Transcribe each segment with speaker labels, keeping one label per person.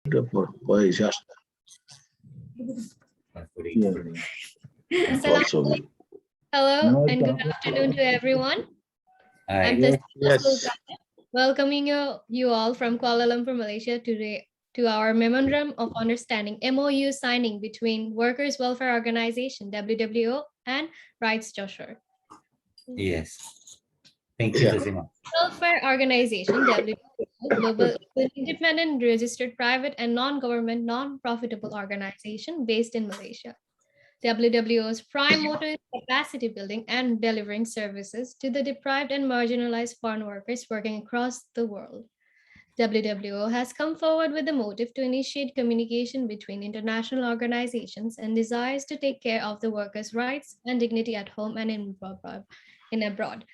Speaker 1: Assalamualaikum. Hello and good afternoon to everyone. I'm welcoming you all from Kuala Lumpur, Malaysia today to our Memorandum of Understanding MOU signing between Workers' Welfare Organization WWO and Rights Joshua.
Speaker 2: Yes. Thank you, Tazima.
Speaker 1: Welfare Organization WWO Global independent registered private and non-government non-profitable organization based in Malaysia. WWO's prime motto is capacity building and delivering services to the deprived and marginalized foreign workers working across the world. WWO has come forward with the motive to initiate communication between international organizations and desires to take care of the workers' rights and dignity at home and in abroad.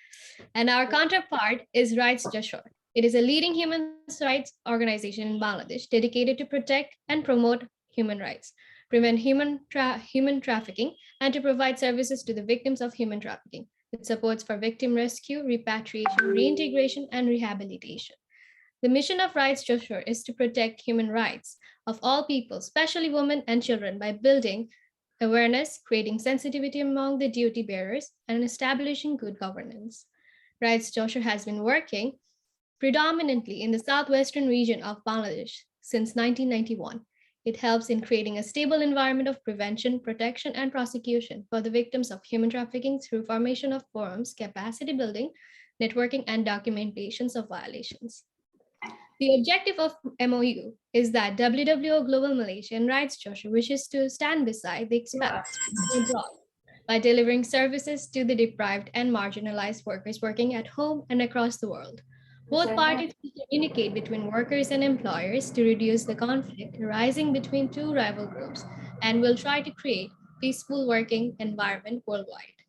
Speaker 1: And our counterpart is Rights Joshua. It is a leading human rights organization in Bangladesh dedicated to protect and promote human rights, prevent human trafficking, and to provide services to the victims of human trafficking. It supports for victim rescue, repatriation, reintegration, and rehabilitation. The mission of Rights Joshua is to protect human rights of all people, especially women and children, by building awareness, creating sensitivity among the duty bearers, and establishing good governance. Rights Joshua has been working predominantly in the southwestern region of Bangladesh since 1991. It helps in creating a stable environment of prevention, protection, and prosecution for the victims of human trafficking through formation of forums, capacity building, networking, and documentations of violations. The objective of MOU is that WWO Global Malaysia and Rights Joshua wishes to stand beside the expats abroad by delivering services to the deprived and marginalized workers working at home and across the world. Both parties will communicate between workers and employers to reduce the conflict arising between two rival groups and will try to create peaceful working environment worldwide.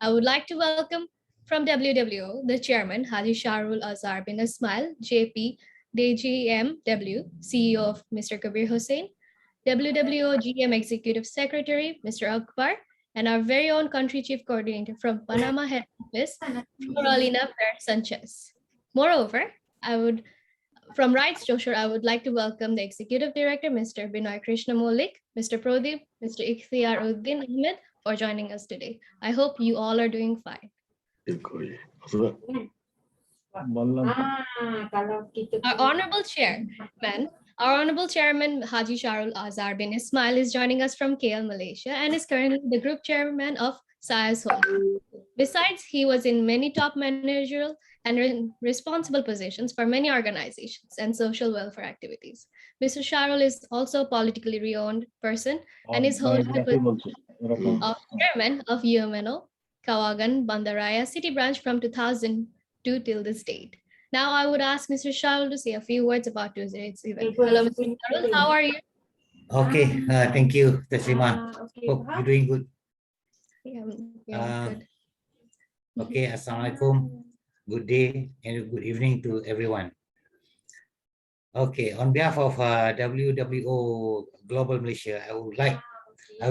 Speaker 1: I would like to welcome from WWO, the chairman, Haji Shahrul Azhar bin Ismail, JP, DGMW, CEO of Mr. Kabir Hussain, WWO GM Executive Secretary, Mr. Akbar, and our very own country chief coordinator from Panama head office, Floralina Per Sanchez. Moreover, from Rights Joshua, I would like to welcome the Executive Director, Mr. Binoy Krishna Maulik, Mr. Pradeep, Mr. Ikhtiar Uddin Ahmed for joining us today. I hope you all are doing fine. Our Honorable Chairman Haji Shahrul Azhar bin Ismail is joining us from KL, Malaysia, and is currently the Group Chairman of SAIS Holdings. Besides, he was in many top managerial and responsible positions for many organizations and social welfare activities. Mr. Shahrul is also a politically renowned person and is holding the position of Chairman of UMNO, Kawagan Bandaraya City Branch from 2002 till this date. Now I would ask Mr. Shahrul to say a few words about today's event. Hello, Mr. Shahrul, how are you?
Speaker 2: Okay, thank you, Tazima. Hope you're doing good.
Speaker 1: Good.
Speaker 2: Okay, Assalamualaikum. Good day and good evening to everyone. Okay, on behalf of WWO Global Malaysia, I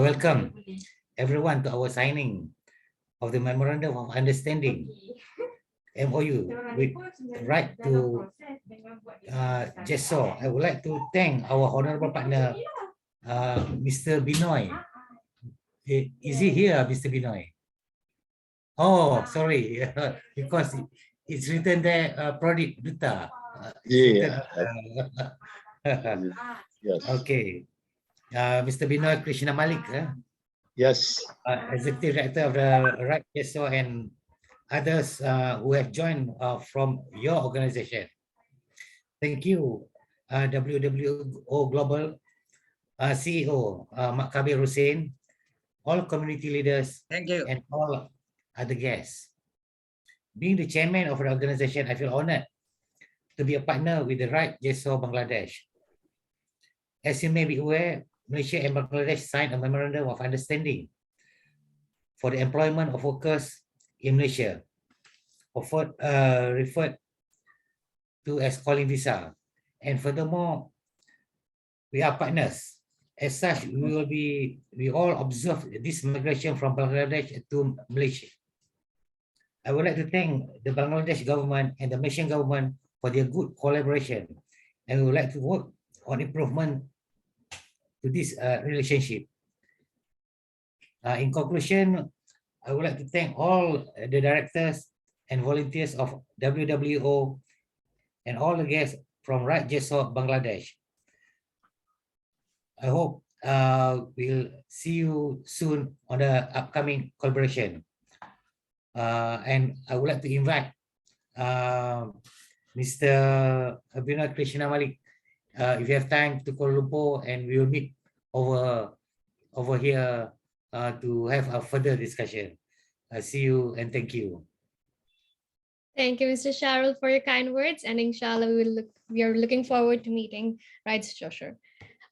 Speaker 2: welcome everyone to our signing of the Memorandum of Understanding MOU with right to JESO. I would like to thank our honorable partner, Mr. Binoy. Is he here, Mr. Binoy? Oh, sorry, because it's written there, Pradeep Dutta.
Speaker 3: Yes.
Speaker 2: Okay. Mr. Binoy Krishna Malik,
Speaker 3: Yes.
Speaker 2: Executive Director of the Right JESO and others who have joined from your organization. Thank you, WWO Global CEO, Mak Kabir Hussain, all community leaders,
Speaker 4: thank you,
Speaker 2: and all other guests. Being the chairman of the organization, I feel honored to be a partner with the Right JESO Bangladesh. As you may be aware, Malaysia and Bangladesh signed a memorandum of understanding for the employment of workers in Malaysia, referred to as calling visa. And furthermore, we are partners. As such, we all observe this migration from Bangladesh to Malaysia. I would like to thank the Bangladesh government and the Malaysian government for their good collaboration, and we would like to work on improvement to this relationship. In conclusion, I would like to thank all the directors and volunteers of WWO and all the guests from Right Jesor, Bangladesh. I hope we'll see you soon on the upcoming collaboration. And I would like to invite Mr. Abhinay Krishna Malik, if you have time, to Kuala Lumpur, and we will meet over here to have a further discussion. See you and thank you.
Speaker 1: Thank you, Mr. Sharul, for your kind words, and inshallah, we are looking forward to meeting Rights Joshua.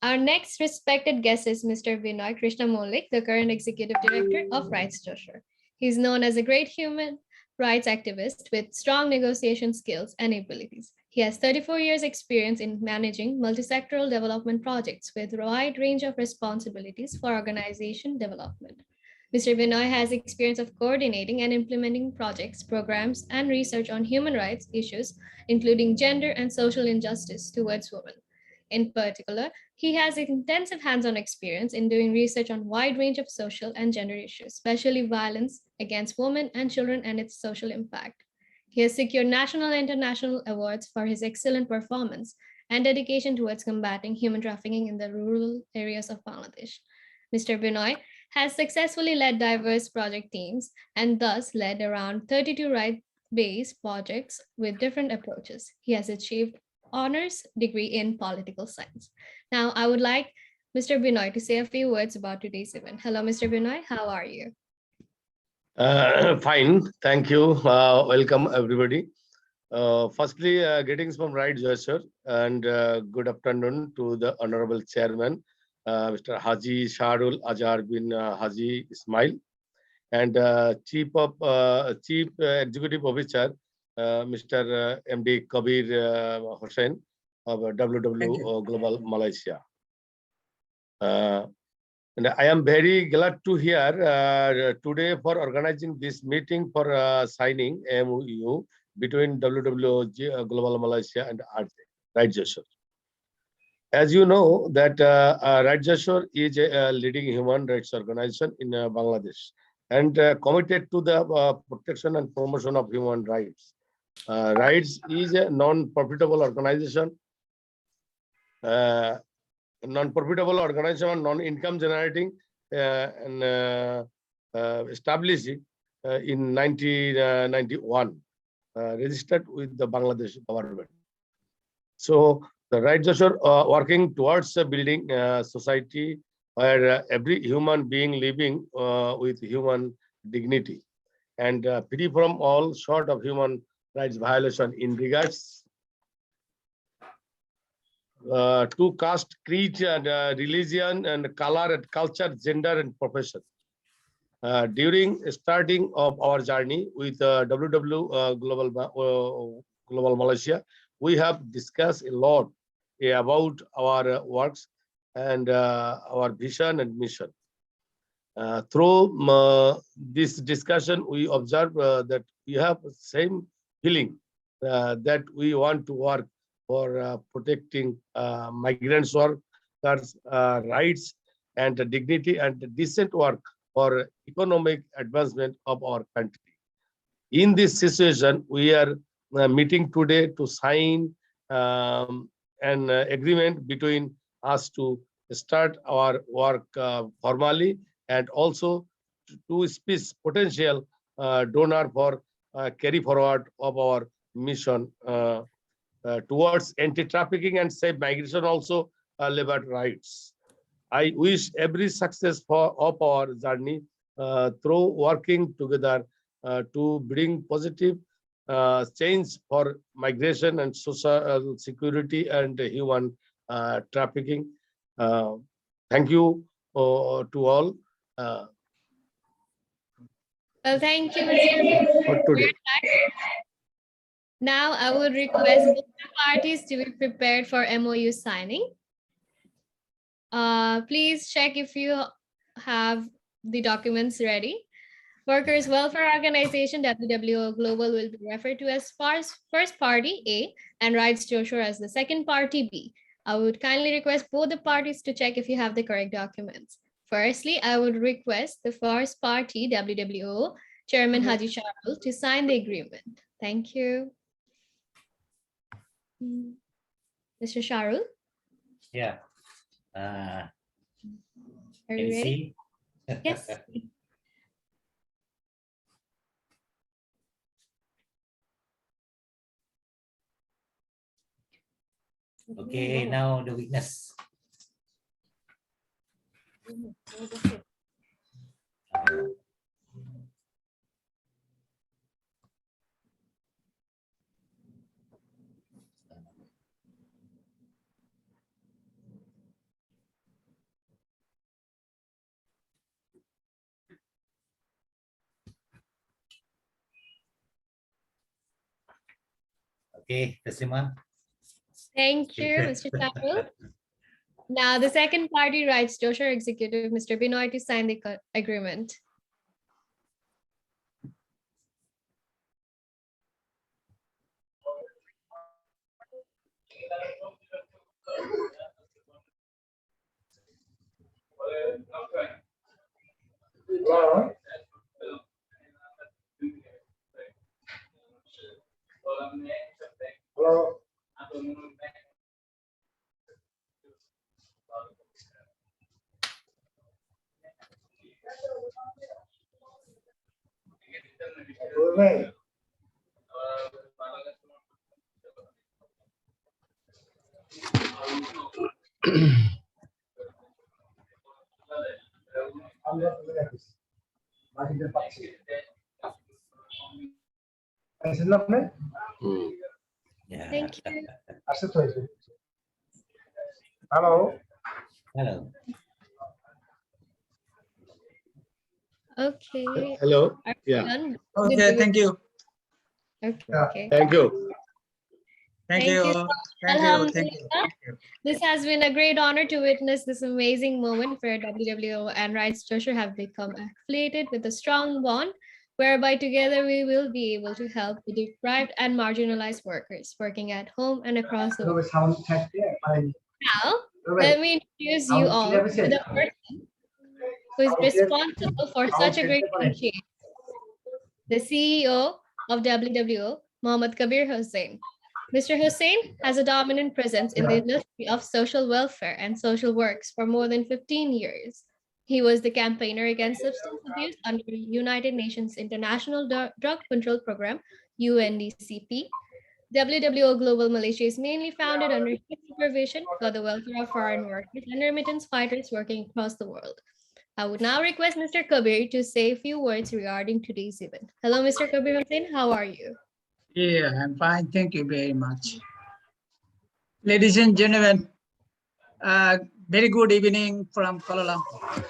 Speaker 1: Our next respected guest is Mr. Vinay Krishna Maulik, the current Executive Director of Rights Joshua. He's known as a great human rights activist with strong negotiation skills and abilities. He has 34 years experience in managing multi-sectoral development projects with a wide range of responsibilities for organization development. Mr. Vinay has experience of coordinating and implementing projects, programs, and research on human rights issues, including gender and social injustice towards women. In particular, he has intensive hands-on experience in doing research on a wide range of social and gender issues, especially violence against women and children and its social impact. He has secured national and international awards for his excellent performance and dedication towards combating human trafficking in the rural areas of Bangladesh. Mr. Binoy has successfully led diverse project teams and thus led around 32 right-based projects with different approaches. He has achieved honors degree in political science. Now, I would like Mr. Binoy to say a few words about today's event. Hello, Mr. Binoy, how are you?
Speaker 3: Fine, thank you. Welcome everybody. Firstly, greetings from Right Joshua, and good afternoon to the Honorable Chairman, Mr. Haji Sharul Azhar bin Haji Ismail, and Chief Executive Officer, Mr. MD Kabir Hossain of WWO Global Malaysia. And I am very glad to hear today for organizing this meeting for signing MOU between WWO Global Malaysia and Right Joshua. As you know, that Right Joshua is a leading human rights organization in Bangladesh and committed to the protection and promotion of human rights. Rights is a non-profitable organization, non-income generating, and established in 1991, registered with the Bangladesh government. So the Right Joshua working towards building a society where every human being living with human dignity and free from all sort of human rights violation in regards to caste, creed, and religion, and color, and culture, gender, and profession. During starting of our journey with WW Global Malaysia, we have discussed a lot about our works and our vision and mission. Through this discussion, we observe that we have the same feeling that we want to work for protecting migrants' workers' rights and dignity and decent work for economic advancement of our country. In this situation, we are meeting today to sign an agreement between us to start our work formally, and also to speak potential donor for carry forward of our mission towards anti-trafficking and safe migration, also labor rights. I wish every success of our journey through working together to bring positive change for migration and social security and human trafficking. Thank you to all.
Speaker 1: Well, thank you, Mr. Binoy,
Speaker 3: For
Speaker 1: for
Speaker 3: today.
Speaker 1: your time. Now, I would request both the parties to be prepared for MOU signing. Please check if you have the documents ready. Workers' Welfare Organization, WWO Global, will be referred to as first party A and Rights Joshua as the second party B. I would kindly request both the parties to check if you have the correct documents. Firstly, I would request the first party, WWO, Chairman Haji Sharul, to sign the agreement. Thank you. Mr. Sharul,
Speaker 2: Yeah.
Speaker 1: are
Speaker 2: Can
Speaker 1: you
Speaker 2: you
Speaker 1: ready?
Speaker 2: see?
Speaker 1: Yes.
Speaker 2: Okay, now the witness. Okay, Tasima.
Speaker 1: Thank you, Mr. Sharul. Now, the second party writes Joshua Executive, Mr. Binoy, to sign the agreement.
Speaker 2: Yeah.
Speaker 1: Thank you.
Speaker 2: Hello.
Speaker 1: Okay.
Speaker 3: Hello.
Speaker 1: Are we
Speaker 3: Yeah.
Speaker 1: done?
Speaker 4: Okay, thank you.
Speaker 1: Okay.
Speaker 3: Thank you.
Speaker 4: Thank
Speaker 1: Thank
Speaker 4: you.
Speaker 1: you.
Speaker 4: Thank you. Thank you.
Speaker 1: Alhamdulillah. This has been a great honor to witness this amazing moment where WWO and Rights Joshua have become affiliated with a strong bond, whereby together we will be able to help the deprived and marginalized workers working at home and across the world. Now, let me introduce you all to the person who is responsible for such a great initiative, the CEO of WWO, Mohammad Kabir Hussain. Mr. Hussain has a dominant presence in the industry of social welfare and social works for more than 15 years. He was the campaigner against substance abuse under the United Nations International Drug Control Program, UNDCP. WWO Global Malaysia is mainly founded under his supervision for the welfare of foreign workers and remittance fighters working across the world. I would now request Mr. Kabir to say a few words regarding today's event. Hello, Mr. Kabir Hussain. How are you?
Speaker 4: Yeah, I'm fine. Thank you very much. Ladies and gentlemen, very good evening from Kuala Lumpur.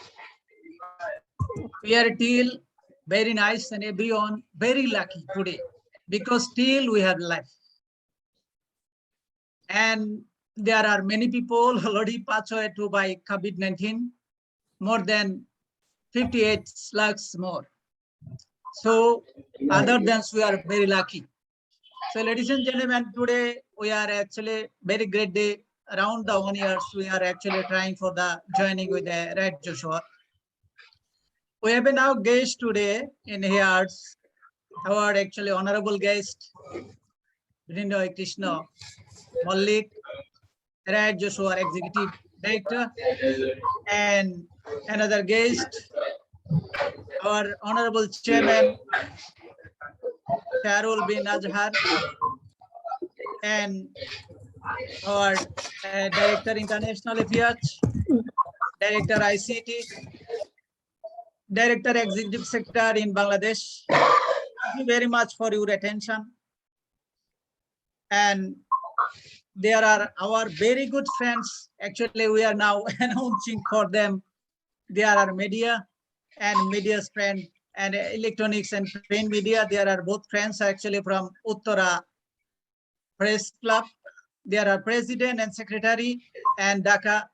Speaker 4: We are still very nice and everyone very lucky today because still we have life. And there are many people already passed away to by COVID-19, more than 58 lakhs more. So other than we are very lucky. So ladies and gentlemen, today we are actually very great day. Around the 1 year, we are actually trying for the joining with the Red Joshua. We have been our guest today in here, our actually honorable guest, Brindoy Krishna Malik, Red Joshua Executive Director, and another guest, our honorable chairman, Sharul bin Azhar, and our Director International Affairs, Director ICT, Director Executive Secretary in Bangladesh. Thank you very much for your attention. And there are our very good friends. Actually, we are now announcing for them. There are media and media's friend and electronics and print media. There are both friends actually from Uttara Press Club. There are president and secretary and Dhaka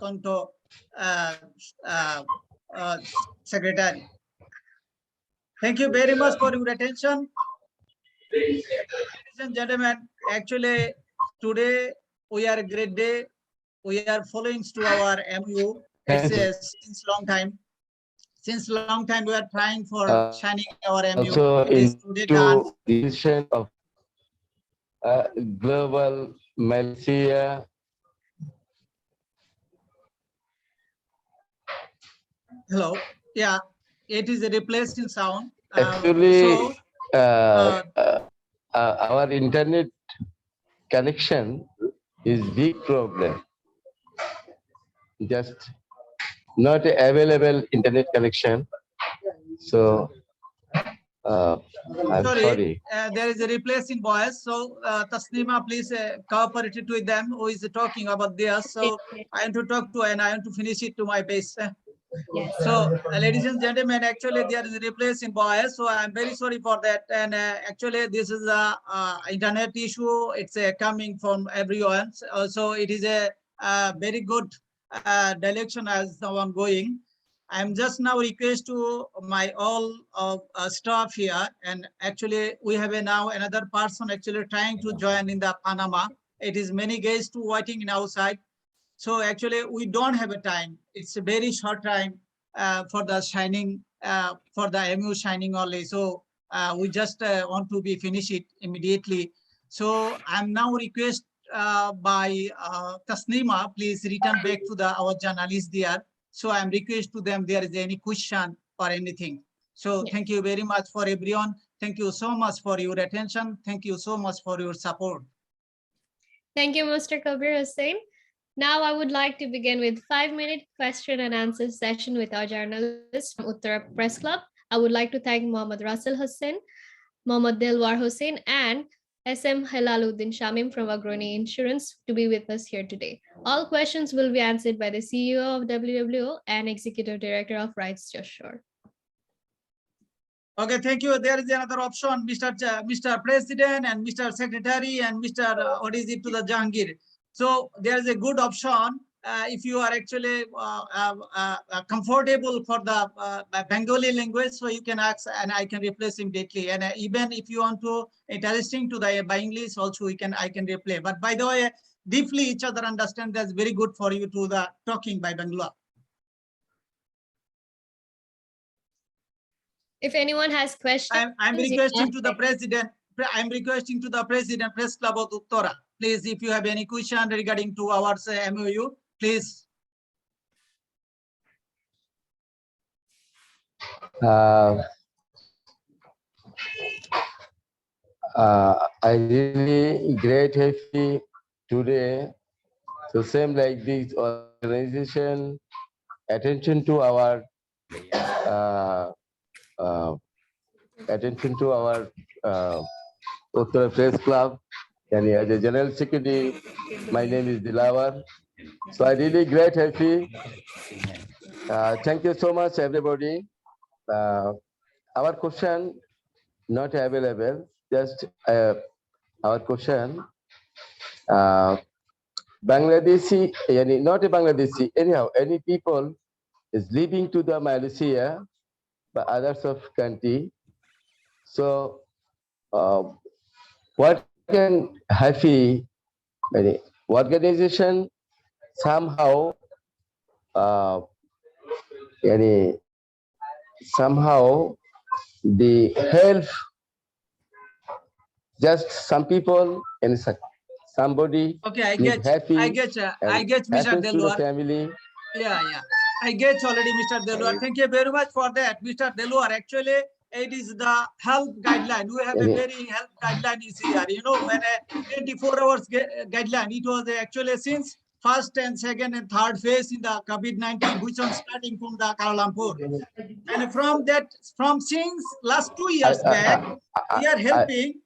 Speaker 4: Konto secretary. Thank you very much for your attention. Ladies and gentlemen, actually today we are a great day. We are following to our MU. It's since long time. Since long time we are trying for shining our MU.
Speaker 5: Also
Speaker 4: It is today done.
Speaker 5: into decision of global Malaysia.
Speaker 4: Hello. Yeah, it is a replacing sound.
Speaker 5: Actually,
Speaker 4: uh,
Speaker 5: our internet connection is big problem. Just not available internet connection. So I'm sorry.
Speaker 4: There is a replacing voice. So Tasnima, please cooperate with them who is talking about this. So I want to talk to and I want to finish it to my base.
Speaker 1: Yes.
Speaker 4: So, ladies and gentlemen, actually there is a replacing bias, so I'm very sorry for that. And actually, this is a internet issue. It's coming from everyone. So it is a very good direction as now I'm going. I'm just now request to my all staff here, and actually we have now another person actually trying to join in the Panama. It is many guests to waiting in outside. So actually, we don't have a time. It's a very short time for the shining, for the MU shining only. So we just want to be finish it immediately. So I'm now request by Tasnima, please return back to our journalist there. So I'm request to them there is any question or anything. So thank you very much for everyone. Thank you so much for your attention. Thank you so much for your support.
Speaker 1: Thank you, Mr. Kabir Hussain. Now I would like to begin with 5-minute question and answer session with our journalists from Uttara Press Club. I would like to thank Mohammad Russell Hussain, Mohammad Delwar Hussain, and SM Hilaluddin Shamim from Agroni Insurance to be with us here today. All questions will be answered by the CEO of WWO and Executive Director of Rights Joshua.
Speaker 4: Okay, thank you. There is another option, Mr. President and Mr. Secretary and Mr. What is it to the Jahangir. So there is a good option if you are actually comfortable for the Bengali language, so you can ask and I can replace immediately. And even if you want to interesting to the by English also, I can replay. But by the way, deeply each other understand that's very good for you to the talking by Bangla.
Speaker 1: If anyone has questions,
Speaker 4: I'm requesting to the president. I'm requesting to the president press club of Uttara. Please, if you have any question regarding to our MOU, please.
Speaker 5: I really great happy today. So same like this organization, attention to our Uttara Press Club, and as a General Secretary, my name is Dilawar. So I really great happy. Thank you so much, everybody. Our question not available. Just our question. Bangladeshi, not a Bangladeshi. Anyhow, any people is leaving to the Malaysia, but others of country. So, what can happy organization somehow, somehow the help just some people and somebody.
Speaker 4: Okay, I
Speaker 5: is happy.
Speaker 4: I get, Mr.
Speaker 5: Happens to the
Speaker 4: Delwar.
Speaker 5: family.
Speaker 4: Yeah. I get already, Mr. Delwar. Thank you very much for that, Mr. Delwar. Actually, it is the health guideline. We have a very health guideline is here. You know, when a 24 hours guideline, it was actually since first and second and third phase in the COVID-19, which was starting from the Kuala Lumpur. And from since last 2 years back, we are helping.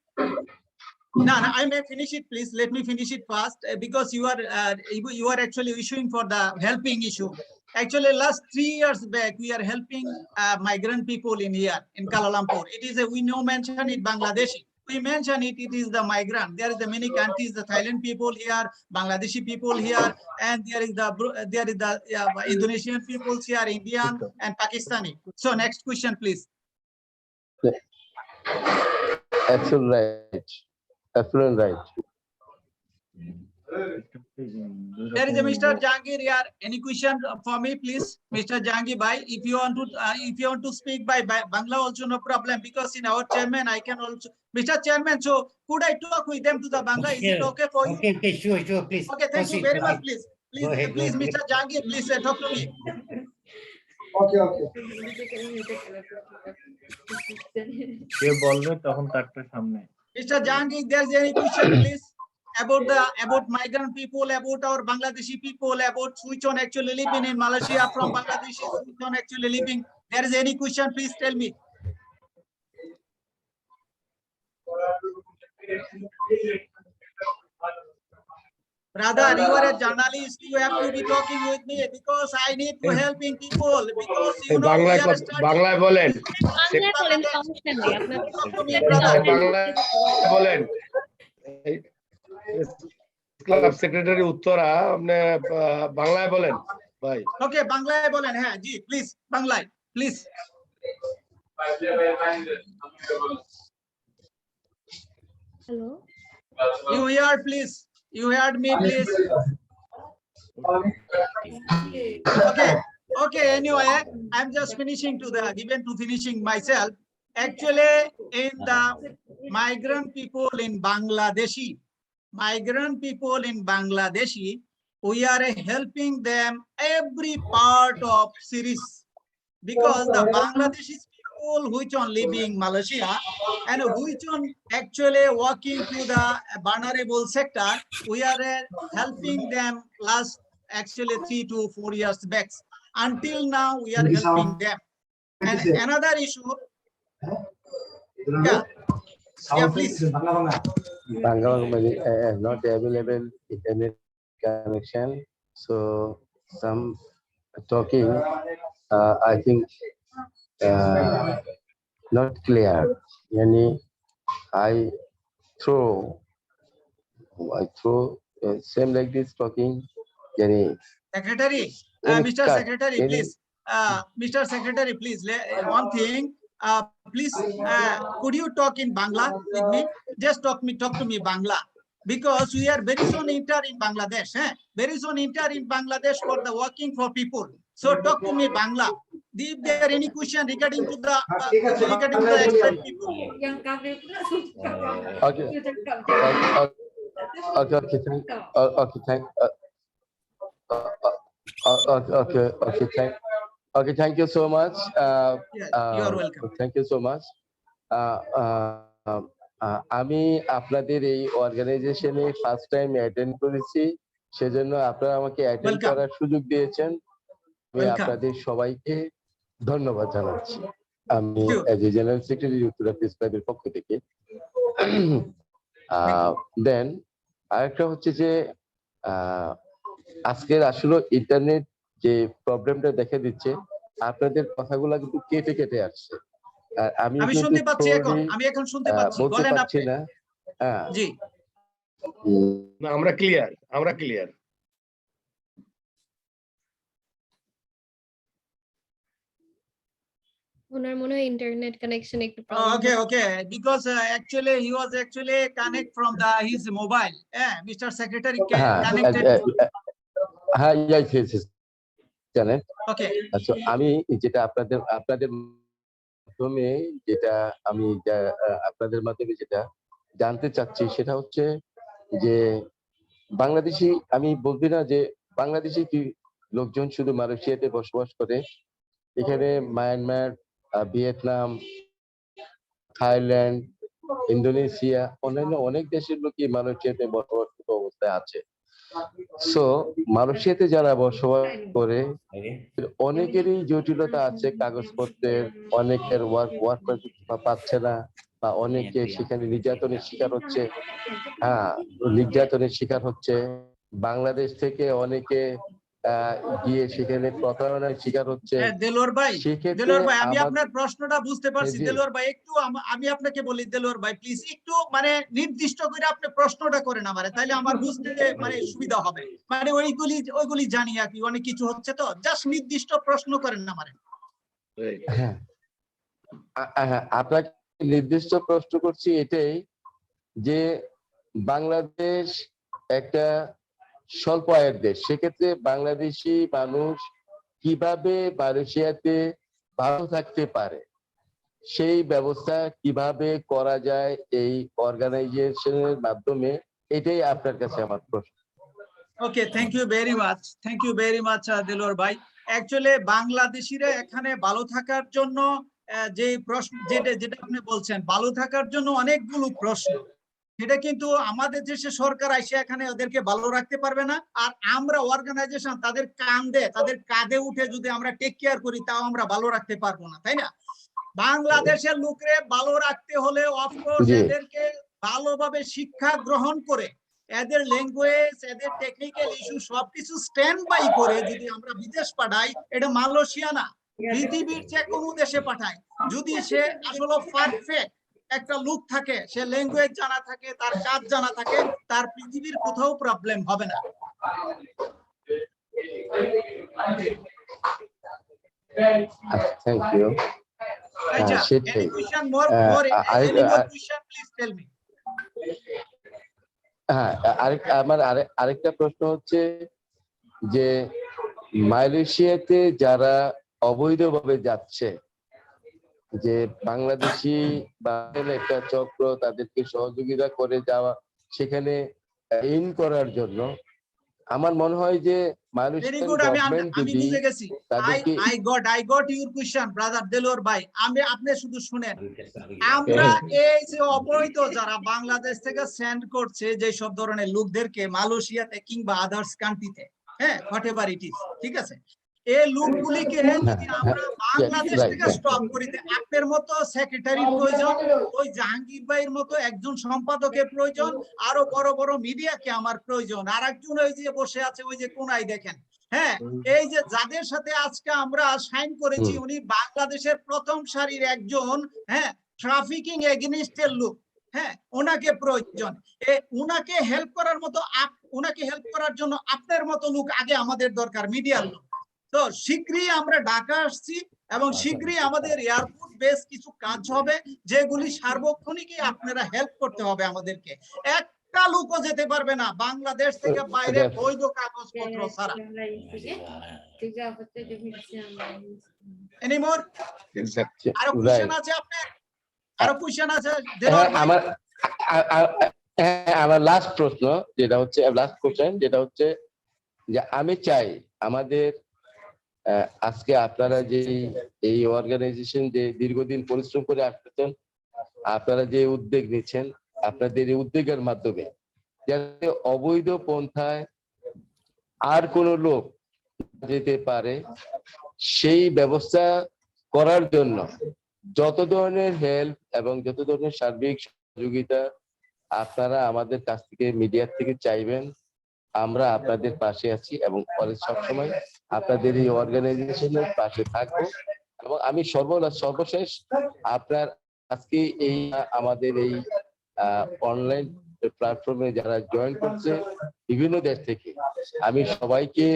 Speaker 4: No, I may finish it, please. Let me finish it fast because you are actually issuing for the helping issue. Actually, last 3 years back, we are helping migrant people in here in Kuala Lumpur. It is we no mention it Bangladeshi. We mention it. It is the migrant. There is the many countries, the Thailand people here, Bangladeshi people here, and there is the Indonesian peoples here, Indian and Pakistani. So next question, please.
Speaker 5: Absolutely right. Absolutely right.
Speaker 4: There is a Mr. Jangir here. Any question for me, please, Mr. Jangir bhai? If you want to speak by Bangla, also no problem, because in our chairman I can also. Mr. Chairman, so could I talk with them to the Bangla? Is it okay for you?
Speaker 2: Okay, sure, please.
Speaker 4: Okay, thank you
Speaker 2: Proceed,
Speaker 4: very much,
Speaker 2: proceed.
Speaker 4: please.
Speaker 2: Go ahead,
Speaker 4: Please,
Speaker 2: go ahead.
Speaker 4: Mr. Jangir, please talk to me.
Speaker 6: কে বলবে তখন তারটা সামনে
Speaker 4: Mr. Jangir, if there's any question, please, about migrant people, about our Bangladeshi people, about which one actually living in Malaysia from Bangladesh, which one actually living. There is any question, please tell me. Brother, you are a journalist. You have to be talking with me because I need to helping people. Because you know we are studying.
Speaker 3: বাংলায় বলেন
Speaker 1: বাংলায় বলেন, সমস্যা নেই আপনার।
Speaker 4: Talk to me, brother.
Speaker 3: বাংলায় বলেন club secretary Uttara আপনি বাংলায় বলেন ভাই
Speaker 4: Okay, Banglaয় বলেন, হ্যাঁ জি, please, Banglaয়, please.
Speaker 1: Hello.
Speaker 4: You heard, please. You heard me, please. Okay. Anyway, I'm just finishing finishing myself. Actually, in the migrant people in Bangladeshi, we are helping them every part of series, because the Bangladeshi people which on living Malaysia and which on actually working to the vulnerable sector, we are helping them last actually 3 to 4 years back. Until now, we are helping them. And another issue, please.
Speaker 5: Bangladesh not available internet connection, so some talking, I think, not clear. Yani, I throw same like this talking. Yani,
Speaker 4: Secretary, Mr. Secretary, please. Mr. Secretary, please. One thing, please. Could you talk in Bangla with me? Just talk to me Bangla, because we are very soon enter in Bangladesh. Very soon enter in Bangladesh for the working for people. So talk to me Bangla. If there are any question regarding to the expert people.
Speaker 5: Okay, thank you so much.
Speaker 4: You are welcome.
Speaker 5: Thank you so much. আমি আপনাদের এই অর্গানাইজেশনে first time attend করেছি, সেজন্য আপনারা আমাকে attend করার সুযোগ দিয়েছেন। আমি আপনাদের সবাইকে ধন্যবাদ জানাচ্ছি। আমি as a general secretary Uttara press ক্লাবের পক্ষ থেকে। দেন আরেকটা হচ্ছে যে আজকের আসলে ইন্টারনেট যে প্রবলেমটা দেখা দিচ্ছে, আপনাদের কথাগুলো কিন্তু কেটে কেটে আসছে। আমি
Speaker 4: শুনতে পাচ্ছি এখন, আমি এখন শুনতে পাচ্ছি,
Speaker 5: বলতে
Speaker 4: বলেন
Speaker 5: পারছি
Speaker 4: আপনি।
Speaker 5: না।
Speaker 4: জি,
Speaker 3: আমরা ক্লিয়ার।
Speaker 1: ওনার মনে হয় ইন্টারনেট কানেকশন একটু
Speaker 4: okay, because actually he was actually connect from his mobile. Mr. Secretary connected.
Speaker 5: হ্যাঁ, জানেন।
Speaker 4: Okay.
Speaker 5: আচ্ছা, আমি যেটা আপনাদের মাধ্যমে যেটা জানতে চাচ্ছি সেটা হচ্ছে যে বাংলাদেশি, আমি বলবি না যে বাংলাদেশি কি লোকজন শুধু মালয়েশিয়াতে বসবাস করে। এখানে মায়ানমার, ভিয়েতনাম, থাইল্যান্ড, ইন্দোনেশিয়া, অন্যান্য অনেক দেশের লোকই মালয়েশিয়াতে বসবাসরত অবস্থায় আছে। সো মালয়েশিয়াতে যারা বসবাস করে অনেকেরই জটিলতা আছে কাগজপত্রের, অনেকের ওয়ার্ক পাচ্ছে না, বা অনেকে সেখানে নির্যাতনের শিকার হচ্ছে। বাংলাদেশ থেকে অনেকে গিয়ে সেখানে প্রতারণার শিকার হচ্ছে।
Speaker 4: দেলোয়ার ভাই, আমি আপনার প্রশ্নটা বুঝতে পারছি। দেলোয়ার ভাই, একটু আমি আপনাকে বলি, দেলোয়ার ভাই প্লিজ একটু মানে নির্দিষ্ট করে আপনি প্রশ্নটা করেন আমারে, তাইলে আমার বুঝতে মানে সুবিধা হবে। মানে ওইগুলি জানি আর কি, অনেক কিছু হচ্ছে তো, জাস্ট নির্দিষ্ট প্রশ্ন করেন আমারে।
Speaker 5: আপনাকে নির্দিষ্ট প্রশ্ন করছি এটাই যে বাংলাদেশ একটা স্বল্প আয়ের দেশ, সেক্ষেত্রে বাংলাদেশি মানুষ কিভাবে মালয়েশিয়াতে ভালো থাকতে পারে সেই ব্যবস্থা কিভাবে করা যায় এই অর্গানাইজেশনের মাধ্যমে, এটাই আপনার কাছে আমার প্রশ্ন।
Speaker 4: Okay, thank you very much Dilwar ভাই। অ্যাকচুয়ালি বাংলাদেশিরা এখানে ভালো থাকার জন্য যে প্রশ্ন যেটা আপনি বলছেন, ভালো থাকার জন্য অনেকগুলো প্রশ্ন, সেটা কিন্তু আমাদের দেশে সরকার এসে এখানে ওদেরকে ভালো রাখতে পারবে না। আর আমরা অর্গানাইজেশন তাদের কাঁধে উঠে যদি আমরা টেক কেয়ার করি, তাও আমরা ভালো রাখতে পারবো না, তাই না? বাংলাদেশের লোকরে ভালো রাখতে হলে অফকোর্স এদেরকে ভালোভাবে শিক্ষা গ্রহণ করে, এদের ল্যাঙ্গুয়েজ, এদের টেকনিক্যাল ইস্যু সবকিছু স্ট্যান্ড বাই করে যদি আমরা বিদেশ পাঠাই, এটা মালয়েশিয়া না, পৃথিবীর যে কোনো দেশে পাঠাই, যদি সে আসলে পারফেক্ট একটা লোক থাকে, সে ল্যাঙ্গুয়েজ জানা থাকে, তার কাজ জানা থাকে, তার পৃথিবীর কোথাও প্রবলেম হবে না।
Speaker 5: Thank you.
Speaker 4: Any question more? Any more question? Please tell me.
Speaker 5: হ্যাঁ, আমার আরেকটা প্রশ্ন হচ্ছে যে মালয়েশিয়াতে যারা অবৈধভাবে যাচ্ছে, যে বাংলাদেশি বা একটা চক্র তাদেরকে সহযোগিতা করে যাওয়া, সেখানে ইন করার জন্য আমার মনে হয় যে
Speaker 4: Very good. আমি বুঝে গেছি। I got your question, brother Delor ভাই। আপনি শুধু শুনেন। আমরা এই যে অবৈধ যারা বাংলাদেশ থেকে সেন্ড করছে যে সব ধরনের লোকদেরকে মালয়েশিয়াতে কিংবা আদার্স কান্ট্রিতে, হ্যাঁ, হোয়াটএভার ইট ইজ, ঠিক আছে, এই লোকগুলিকে যদি আমরা বাংলাদেশ থেকে স্টপ করি, আপনার মতো সেক্রেটারির প্রয়োজন, ওই জাহাঙ্গীর ভাইয়ের মতো একজন সম্পাদকের প্রয়োজন, আরো বড় বড় মিডিয়াকে আমার প্রয়োজন, আর একজন ওই যে বসে আছে ওই যে কোনায় দেখেন, হ্যাঁ, এই যে যাদের সাথে আজকে আমরা সাইন করেছি, উনি বাংলাদেশের প্রথম সারির একজন, হ্যাঁ, ট্রাফিকিং এগেইনস্টের লোক, হ্যাঁ, ওনাকে প্রয়োজন। ওনাকে হেল্প করার মতো, ওনাকে হেল্প করার জন্য আপনার মতো লোক আগে আমাদের দরকার, মিডিয়ার লোক। তো শীঘ্রই আমরা ঢাকা আসছি এবং শীঘ্রই আমাদের এয়ারপোর্ট বেস কিছু কাজ হবে, যেগুলি সার্বক্ষণিকই আপনারা হেল্প করতে হবে আমাদেরকে। একটা লোকও যেতে পারবে না বাংলাদেশ থেকে বাইরে বৈধ কাগজপত্র ছাড়া। এনিমোর? আরো কোশ্চেন আছে আপনার? আরো কোশ্চেন আছে?
Speaker 5: আমার লাস্ট প্রশ্ন যেটা হচ্ছে যে আমি চাই আমাদের আজকে আপনারা যে এই অর্গানাইজেশন যে দীর্ঘদিন পরিশ্রম করে আসতেছেন, আপনারা যে উদ্যোগ নিচ্ছেন, আপনাদের এই উদ্যোগের মাধ্যমে যাতে অবৈধ পন্থায় আর কোনো লোক যেতে পারে, সেই ব্যবস্থা করার জন্য যত ধরনের হেল্প এবং যত ধরনের সার্বিক সহযোগিতা আপনারা আমাদের কাছ থেকে, মিডিয়ার থেকে চাইবেন, আমরা আপনাদের পাশে আছি এবং সবসময় আপনাদের এই অর্গানাইজেশনের পাশে থাকবো। এবং আমি সর্বশেষ আপনার আজকে এই আমাদের এই অনলাইন প্ল্যাটফর্মে যারা জয়েন করছে বিভিন্ন দেশ থেকে, আমি সবাইকে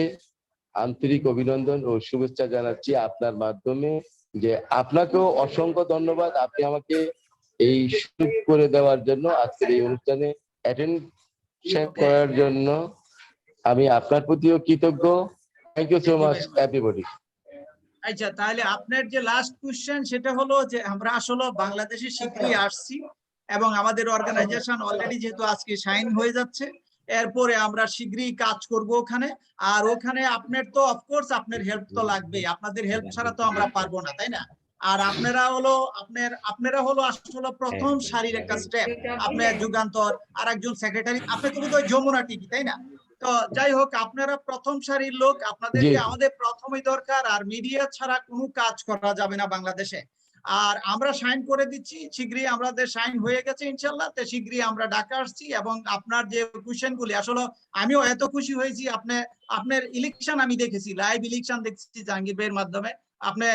Speaker 5: আন্তরিক অভিনন্দন ও শুভেচ্ছা জানাচ্ছি আপনার মাধ্যমে। যে আপনাকেও অসংখ্য ধন্যবাদ, আপনি আমাকে এই সুযোগ করে দেওয়ার জন্য, আজকের এই অনুষ্ঠানে অ্যাটেন্ড করার জন্য আমি আপনার প্রতিও কৃতজ্ঞ। Thank you so much everybody.
Speaker 4: আচ্ছা, তাহলে আপনার যে লাস্ট কোশ্চেন সেটা হলো যে আমরা আসলে বাংলাদেশে শীঘ্রই আসছি এবং আমাদের অর্গানাইজেশন অলরেডি যেহেতু আজকে সাইন হয়ে যাচ্ছে, এরপরে আমরা শীঘ্রই কাজ করব ওখানে। আর ওখানে আপনার তো অফকোর্স আপনার হেল্প তো লাগবেই, আপনাদের হেল্প ছাড়া তো আমরা পারবো না, তাই না? আর আপনারা হলো আসলে প্রথম সারির একটা স্টেপ। আপনার যুগান্তর, আর একজন সেক্রেটারি, আপনি তো বোধহয় যমুনা টিভি, তাই না? তো যাই হোক, আপনারা প্রথম সারির লোক, আপনাদেরকে আমাদের প্রথমেই দরকার। আর মিডিয়া ছাড়া কোনো কাজ করা যাবে না বাংলাদেশে। আর আমরা সাইন করে দিচ্ছি, শীঘ্রই আমাদের সাইন হয়ে গেছে ইনশাল্লাহ। তো শীঘ্রই আমরা ঢাকা আসছি এবং আপনার যে কোশ্চেন গুলি, আসলে আমিও এত খুশি হয়েছি, আপনার ইলেকশন আমি দেখেছি, লাইভ ইলেকশন দেখছি জাহাঙ্গীর ভাইয়ের মাধ্যমে। আপনি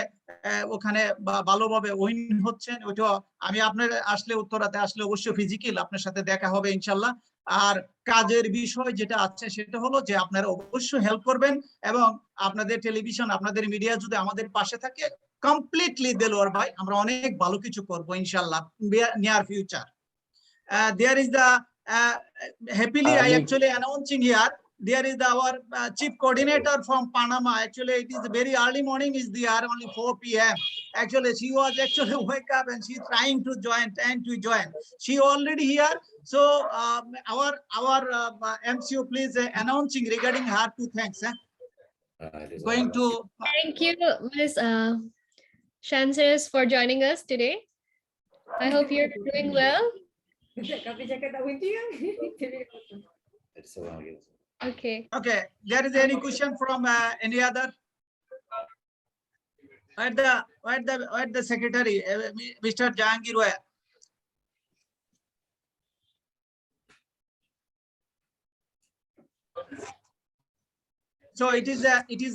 Speaker 4: ওখানে ভালোভাবে উইন হচ্ছেন, ওইটা আমি আপনার আসলে, উত্তরাতে আসলে অবশ্যই ফিজিক্যাল আপনার সাথে দেখা হবে ইনশাল্লাহ। আর কাজের বিষয় যেটা আছে সেটা হলো যে আপনারা অবশ্যই হেল্প করবেন এবং আপনাদের টেলিভিশন, আপনাদের মিডিয়া যদি আমাদের পাশে থাকে, কমপ্লিটলি দেলোয়ার ভাই, আমরা অনেক ভালো কিছু করবো ইনশাল্লাহ near future. There is the happily, I
Speaker 5: Mig-
Speaker 4: actually announcing here, there is our chief coordinator from Panama. Actually, it is very early morning, is there only 4 p.m. Actually, she was actually wake up and she's trying to join, She already here. So our MCO, please announcing regarding her to thanks. Going to
Speaker 1: Thank you, Ms. Chances, for joining us today. I hope you're doing well. Okay.
Speaker 4: okay. There is any question from any other? Where the secretary, Mr. Jahangir Waya? So it is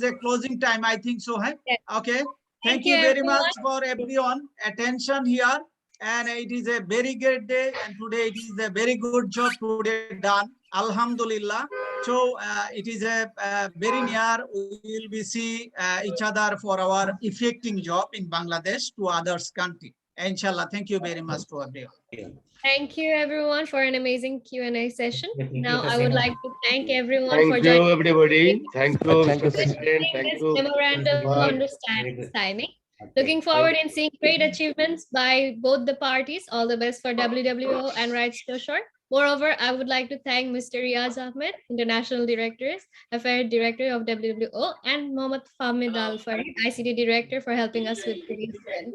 Speaker 4: a closing time, I think so. Huh?
Speaker 1: Yes.
Speaker 4: Okay. Thank
Speaker 1: you,
Speaker 4: you very
Speaker 1: everyone.
Speaker 4: much for everyone attention here. And it is a very great day. And today it is a very good job today done. Alhamdulillah. So it is a very near. We will be see each other for our effecting job in Bangladesh to others country. Inshallah. Thank you very much to everyone.
Speaker 1: Thank you, everyone, for an amazing Q&A session. Now, I would like to thank everyone for
Speaker 3: Thank you,
Speaker 1: joining
Speaker 3: everybody. Thank you,
Speaker 5: Thank you,
Speaker 3: Mr. President. Thank
Speaker 1: this
Speaker 3: you.
Speaker 1: memorandum of understanding signing. Looking forward in seeing great achievements by both the parties. All the best for WWO and Rights to Shore. Moreover, I would like to thank Mr. Riaz Ahmed, International Director, Affairs Director of WWO, and Mohammad Fahmid Al Farid, ICT Director, for helping us with today's event.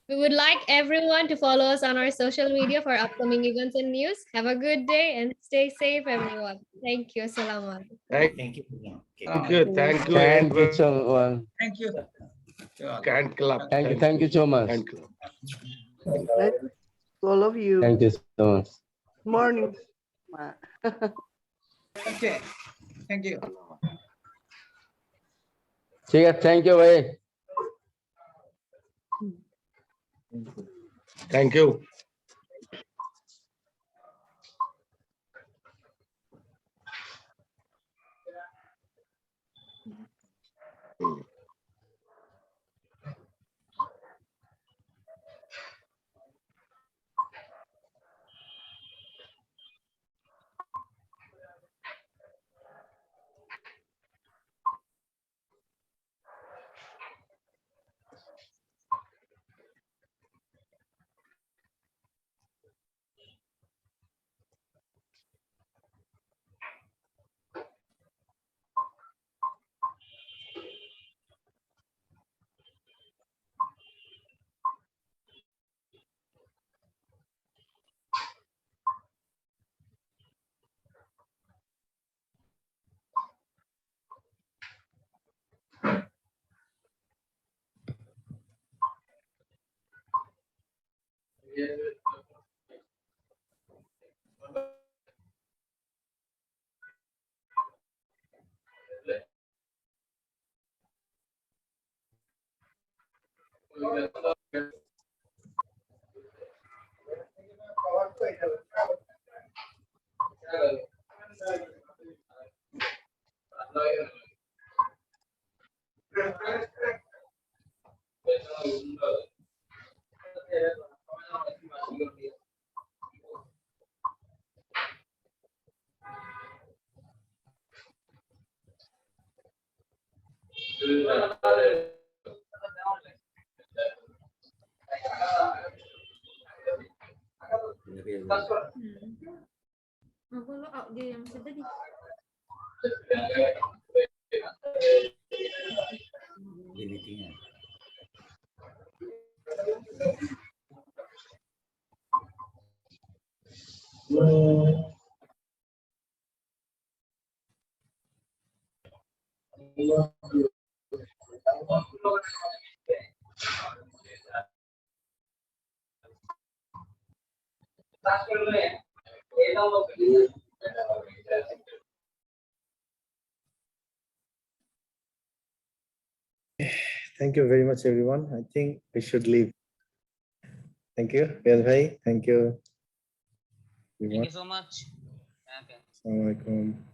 Speaker 1: We would like everyone to follow us on our social media for upcoming events and news. Have a good day and stay safe, everyone. Thank you. Assalamu alaikum.
Speaker 2: Thank you. Okay.
Speaker 3: Thank you. Thank you.
Speaker 5: Thank you so much.
Speaker 4: Thank you.
Speaker 3: Hand clap.
Speaker 5: Thank you so much.
Speaker 3: Hand clap.
Speaker 7: Thank you to all of you.
Speaker 5: Thank you so much.
Speaker 7: Morning.
Speaker 4: Okay. Thank you.
Speaker 5: ठीक है, thank you भाई.
Speaker 3: Thank you.
Speaker 6: Thank you very much, everyone. I think we should leave. Thank you, Riaz bhai. Thank you.
Speaker 8: Thank you so much. Okay.
Speaker 6: Assalamualaikum.